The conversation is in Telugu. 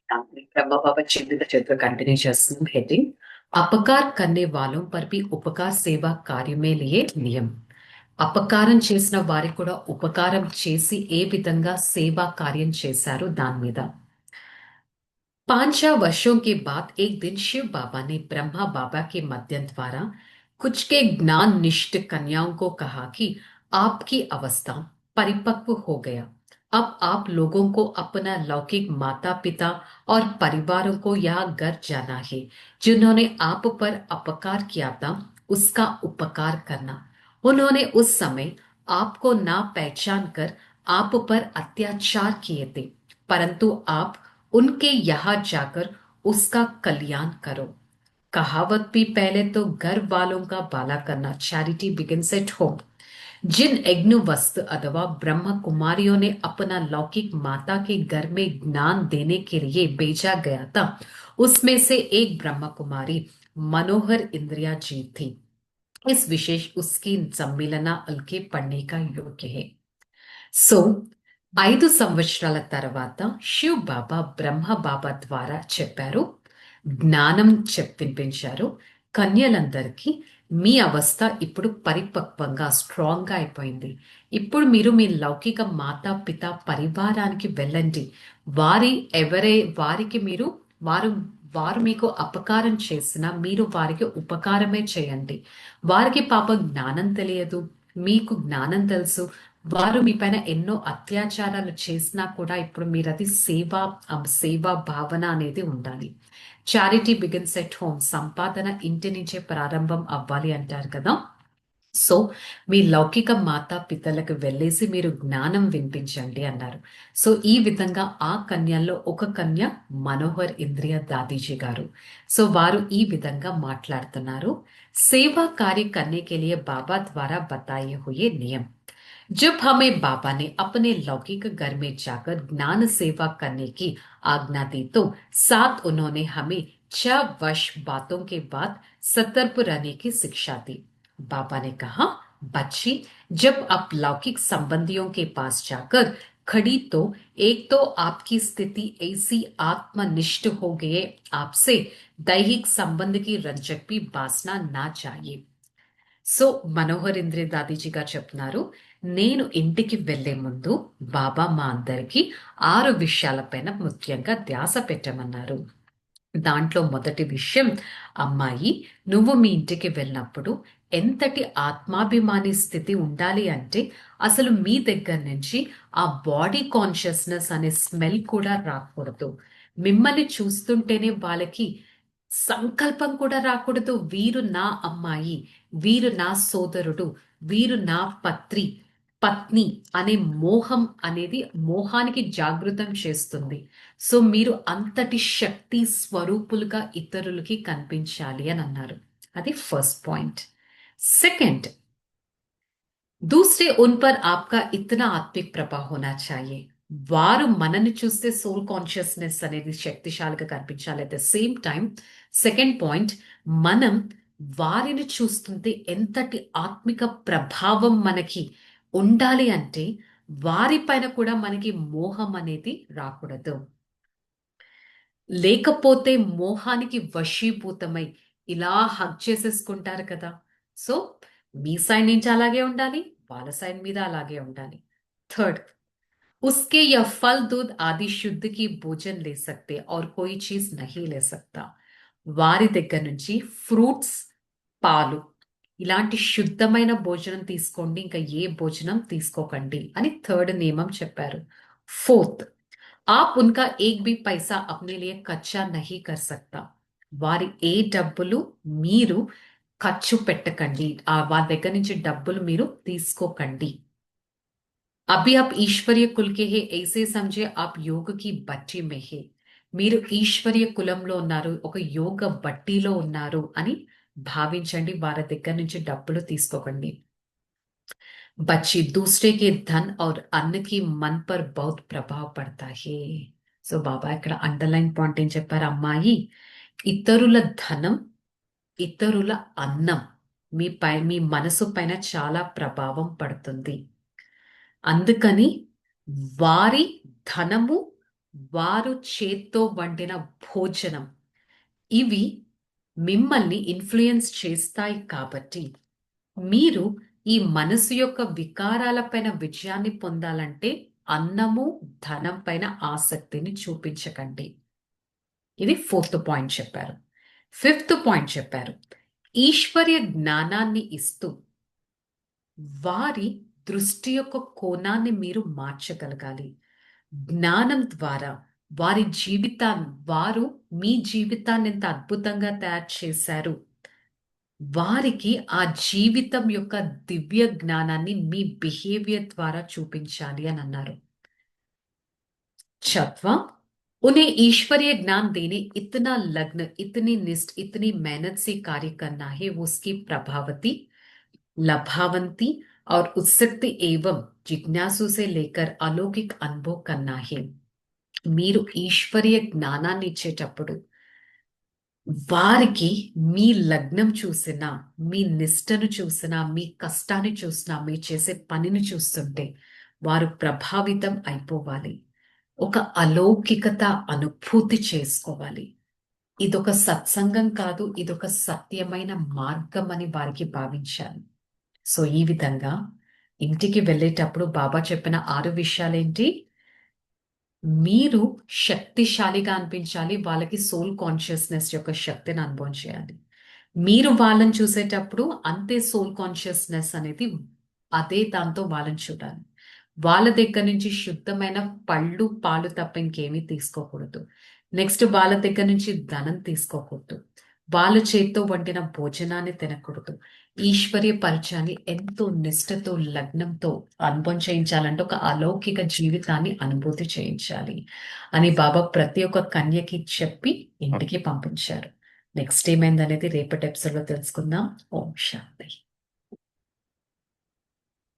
ब्रह्मा बाबा चिन्हित चित्र कंटिन्यू చేస్తున్నాం हेडिंग अपकार करने वालों पर भी उपकार सेवा कार्य में लिए नियम అపకారం చేసిన వారికి కూడా ఉపకారం చేసి ఏ విధంగా సేవా కార్యం చేశారు దాని మీద 5 वर्षों के बाद एक दिन शिव बाबा ने ब्रह्मा बाबा के माध्यम द्वारा कुछ के ज्ञान निष्ठ कन्याओं को कहा कि आपकी अवस्था परिपक्व हो गया। अब आप लोगों को अपना लौकिक माता पिता और परिवारों को यह घर जाना है जिन्होंने आप पर अपकार किया था उसका उपकार करना। उन्होंने उस समय आपको ना पहचान कर आप पर अत्याचार किए थे, परंतु आप उनके यहां जाकर उसका कल्याण करो। कहावत भी पहले तो घर वालों का बाला करना, चैरिटी बिगिंस एट होम। जिन यज्ञवस्त अथवा ब्रह्म कुमारियों ने अपना लौकिक माता के घर में ज्ञान देने के लिए भेजा गया था उसमें से एक ब्रह्म कुमारी मनोहर इंद्रिया जी थी। इस विशेष उसकी सम्मिलना अलके पढ़ने का योग्य है। సో 5 సంవత్సరాల తర్వాత శివ్ బాబా బ్రహ్మ బాబా ద్వారా చెప్పారు, జ్ఞానం వినిపించారు కన్యలందరికీ. మీ అవస్థ ఇప్పుడు పరిపక్వంగా స్ట్రాంగ్ గా అయిపోయింది. ఇప్పుడు మీరు మీ లౌకిక మాతా పిత పరివారానికి వెళ్ళండి. వారికి మీరు వారు వారు మీకు అపకారం చేసినా మీరు వారికి ఉపకారమే చేయండి. వారికి పాప జ్ఞానం తెలియదు, మీకు జ్ఞానం తెలుసు. వారు మీ పైన ఎన్నో అత్యాచారాలు చేసినా కూడా ఇప్పుడు మీరు అది సేవా భావన అనేది ఉండాలి. Charity begins at home. సంపాదన ఇంటి నుంచే ప్రారంభం అవ్వాలి అంటారు కదా. సో మీ లౌకిక మాతా పితలకు వెళ్ళేసి మీరు జ్ఞానం వినిపించండి అన్నారు. సో ఈ విధంగా ఆ కన్యల్లో ఒక కన్య మనోహర్ ఇంద్రియ దాదీజీ గారు. సో వారు ఈ విధంగా మాట్లాడుతున్నారు. సేవా कार्य करने के लिए बाबा द्वारा बताए हुए नियम। जब हमें बाबा ने अपने लौकिक घर में जाकर ज्ञान सेवा करने की आज्ञा दी तो साथ उन्होंने हमें 6 वर्ष बातों के बाद सतर्क रहने की शिक्षा दी। बाबा ने कहा, बच्ची, जब आप लौकिक संबंधियों के पास जाकर खड़ी तो एक तो आपकी स्थिति ऐसी आत्मनिष्ठ हो गए, आपसे दैहिक संबंध की रंजक भी बासना ना चाहिए। సో మనోహర్ ఇంద్రియ దాదీజీ గారు చెప్తున్నారు, నేను ఇంటికి వెళ్లే ముందు బాబా మా అందరికి 6 విషయాలపైన ముఖ్యంగా ధ్యాస పెట్టమన్నారు. దాంట్లో మొదటి విషయం, అమ్మాయి, నువ్వు మీ ఇంటికి వెళ్ళినప్పుడు ఎంతటి ఆత్మాభిమాని స్థితి ఉండాలి అంటే అసలు మీ దగ్గర నుంచి ఆ బాడీ కాన్షియస్నెస్ అనే స్మెల్ కూడా రాకూడదు. మిమ్మల్ని చూస్తుంటేనే వాళ్ళకి సంకల్పం కూడా రాకూడదు, వీరు నా అమ్మాయి, వీరు నా సోదరుడు, వీరు నా పత్ని అనే మోహం అనేది మోహానికి జాగృతం చేస్తుంది. సో మీరు అంతటి శక్తి స్వరూపులుగా ఇతరులకి కనిపించాలి అని అన్నారు. అది ఫస్ట్ పాయింట్. సెకండ్, दूसरे उन पर आपका इतना आत्मिक प्रभाव होना चाहिए. వారు మనని చూస్తే సోల్ కాన్షియస్నెస్ అనేది శక్తిశాలిగా కనిపించాలి. At the same time second point, మనం వారిని చూస్తుంటే ఎంతటి ఆత్మిక ప్రభావం మనకి ఉండాలి అంటే వారిపైన కూడా మనకి మోహం అనేది రాకూడదు. లేకపోతే మోహానికి వశీభూతమై ఇలా హగ్ చేసేసుకుంటారు కదా. సో మీ సైడ్ నుంచి అలాగే ఉండాలి, వాళ్ళ సైడ్ మీద అలాగే ఉండాలి. थर्ड, उसके यह फल दूध आदि शुद्ध की भोजन ले सकते और कोई चीज नहीं ले सकता. వారి దగ్గర నుంచి ఫ్రూట్స్, పాలు ఇలాంటి శుద్ధమైన భోజనం తీసుకోండి, ఇంకా ఏ భోజనం తీసుకోకండి అని థర్డ్ నియమం చెప్పారు. ఫోర్త్, आप उनका एक भी पैसा अपने लिए कच्चा नहीं कर सकता. వారి ఏ డబ్బులు మీరు ఖర్చు పెట్టకండి, వారి దగ్గర నుంచి డబ్బులు మీరు తీసుకోకండి. अभी आप ईश्वरीय कुल के है ऐसे समझे आप योग की बट्टी में है. మీరు ఈశ్వరీయ కులంలో ఉన్నారు, ఒక యోగ బట్టీలో ఉన్నారు అని భావించండి. వారి దగ్గర నుంచి డబ్బులు తీసుకోకండి. बच्ची, दूसरे के धन और अन्न की मन पर बहुत प्रभाव पड़ता है. సో బాబా ఇక్కడ అండర్లైన్ పాయింట్ ఏం చెప్పారు, అమ్మాయి, ఇతరుల ధనం, ఇతరుల అన్నం మీ మనసు పైన చాలా ప్రభావం పడుతుంది. అందుకని వారి ధనము, వారు చేత్తో వండిన భోజనం, ఇవి మిమ్మల్ని ఇన్ఫ్లుయెన్స్ చేస్తాయి కాబట్టి మీరు ఈ మనసు యొక్క వికారాలపైన విజయాన్ని పొందాలంటే అన్నము, ధనం పైన ఆసక్తిని చూపించకండి. ఇది 4th పాయింట్ చెప్పారు. 5th పాయింట్ చెప్పారు, ఈశ్వర్య జ్ఞానాన్ని ఇస్తూ వారి దృష్టి యొక్క కోణాన్ని మీరు మార్చగలగాలి. జ్ఞానం ద్వారా వారు మీ జీవితాన్ని ఎంత అద్భుతంగా తయారు చేశారు, వారికి ఆ జీవితం యొక్క దివ్య జ్ఞానాన్ని మీ బిహేవియర్ ద్వారా చూపించాలి అని అన్నారు. छठवां, उन्हें ईश्वरीय ज्ञान देने इतना लग्न, इतनी निष्ठ, इतनी मेहनत से कार्य करना है, वो उसकी प्रभावती, लभावंती और उत्सुक एवं जिज्ञासु से लेकर अलौकिक अनुभव करना है. మీరు ఈశ్వరీయ జ్ఞానాన్ని ఇచ్చేటప్పుడు వారికి మీ లగ్నం చూసినా, మీ నిష్టను చూసినా, మీ కష్టాన్ని చూసినా, మీరు చేసే పనిని చూస్తుంటే వారు ప్రభావితం అయిపోవాలి. ఒక అలౌకికత అనుభూతి చేసుకోవాలి. ఇదొక సత్సంగం కాదు, ఇదొక సత్యమైన మార్గం అని వారికి భావించాలి. సో ఈ విధంగా ఇంటికి వెళ్ళేటప్పుడు బాబా చెప్పిన 6 విషయాలేంటి? మీరు శక్తిశాలిగా అనిపించాలి, వాళ్ళకి సోల్ కాన్షియస్నెస్ యొక్క శక్తిని అనుభవం చేయాలి. మీరు వాళ్ళని చూసేటప్పుడు అంతే సోల్ కాన్షియస్నెస్ అనేది అదే దాంతో వాళ్ళని చూడాలి. వాళ్ళ దగ్గర నుంచి శుద్ధమైన పళ్ళు, పాలు తప్ప ఇంకేమీ తీసుకోకూడదు. నెక్స్ట్ వాళ్ళ దగ్గర నుంచి ధనం తీసుకోకూడదు. వాళ్ళ చేత్తో వండిన భోజనాన్ని తినకూడదు. ఈశ్వర్య పరిచయాన్ని ఎంతో నిష్ఠతో, లగ్నంతో అనుభవం చేయించాలంటే ఒక అలౌకిక జీవితాన్ని అనుభూతి చేయించాలి అని బాబా ప్రతి ఒక్క కన్యకి చెప్పి ఇంటికి పంపించారు. నెక్స్ట్ ఏమైందనేది రేపటి ఎపిసోడ్ లో తెలుసుకుందాం. ఓం శాంతి.